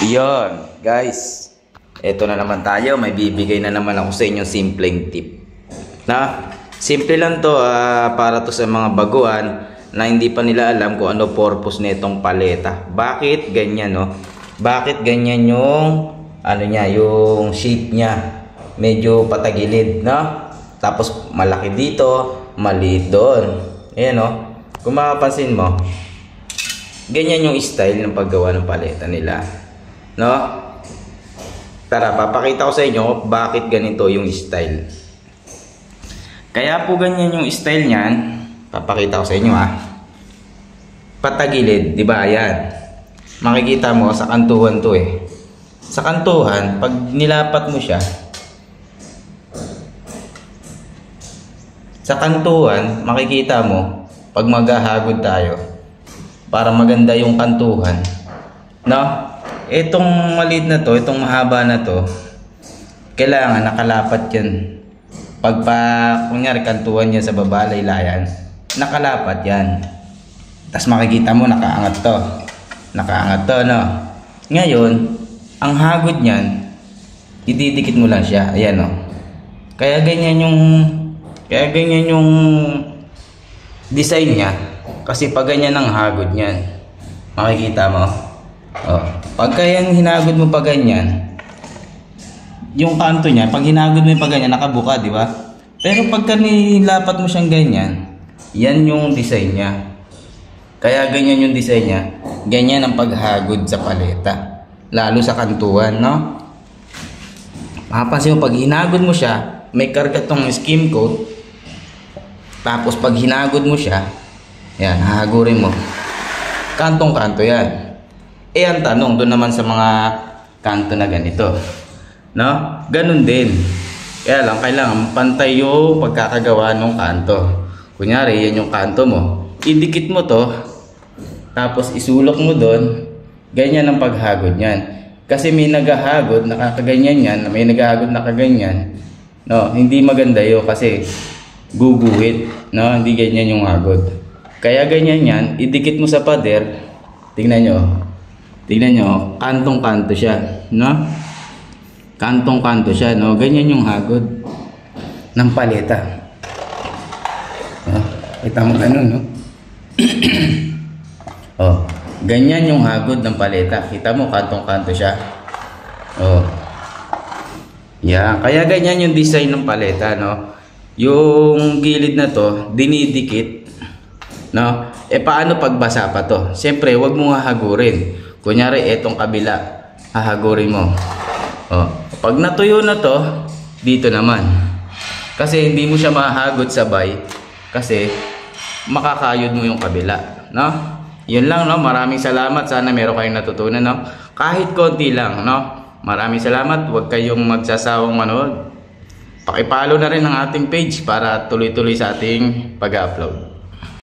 Iyon, guys. Ito na naman tayo. May bibigay na naman ako sa inyong simpleng tip. Simple lang to para to sa mga baguhan na hindi pa nila alam kung ano purpose nitong paleta. Bakit ganyan, no? Bakit ganyan yung ano niya, yung shape niya? Medyo patagilid, no? Tapos malaki dito, maliit doon. Ayan, no? Kung mapapansin mo, ganyan yung style ng paggawa ng paleta nila, no? Tara, papakita ko sa inyo bakit ganito yung style. Kaya po ganyan yung style niyan, papakita ko sa inyo patagilid, di ba? Ayan. Makikita mo sa kantuhan to eh. Sa kantuhan, pag nilapat mo siya, sa kantuhan, makikita mo pag maghahagod tayo para maganda yung kantuhan, no? Itong maliit na to, itong mahaba na to, kailangan nakalapat yan. Kunyari kantuhan niya sa baba, laylayan, nakalapat yan. Tapos makikita mo nakaangat to, no? Ngayon, ang hagod niyan, ididikit mo lang siya, ayan, no? Kaya ganyan yung design niya, kasi pag ganyan ang hagod niyan, makikita mo. Pagka yan hinagod mo pa ganyan, yung kanto niya, pag hinagod mo pa ganyan, nakabuka, di ba? Pero pagka nilapat mo siyang ganyan, yan yung design niya. Kaya ganyan yung design niya. Ganyan ang paghagod sa paleta, lalo sa kantuhan, no? Mapapansin mo, pag hinagod mo siya, may karga tong skim coat. Tapos pag hinagod mo siya, yan, hahagurin mo, kantong-kanto yan. Ang tanong doon naman sa mga kanto na ganito, no? Ganun din. Kaya lang, kailangan pantay yung pagkakagawa ng kanto. Kunyari, yan yung kanto mo, idikit mo to, tapos isulok mo doon. Ganyan ang paghagod niyan. Kasi may naghahagod nakakaganyan yan, may naghahagod nakaganyan, no? Hindi maganda yun kasi guguhit, no? Hindi ganyan yung hagod. Kaya ganyan yan, idikit mo sa pader. Tingnan nyo, kantong-kanto siya, no? Kantong-kanto siya, no? Ganyan yung hagod ng paleta. Kita mo ganun, no? Ganyan yung hagod ng paleta. Kita mo, kantong-kanto siya. Yeah, kaya ganyan yung design ng paleta, no? Yung gilid na to, dinidikit, no? Paano pagbasa pa to? Siyempre, wag mo hahagurin. Kunyari, etong kabila, hahagurin mo. Pag natuyo na to, dito naman. Kasi hindi mo siya mahagod sabay. Kasi makakayod mo yung kabila, no? Yun lang, no? Maraming salamat. Sana meron kayong natutunan, no? Kahit konti lang, no? Maraming salamat. Huwag kayong magsasawang manood. Paki-follow na rin ang ating page para tuloy-tuloy sa ating pag-upload.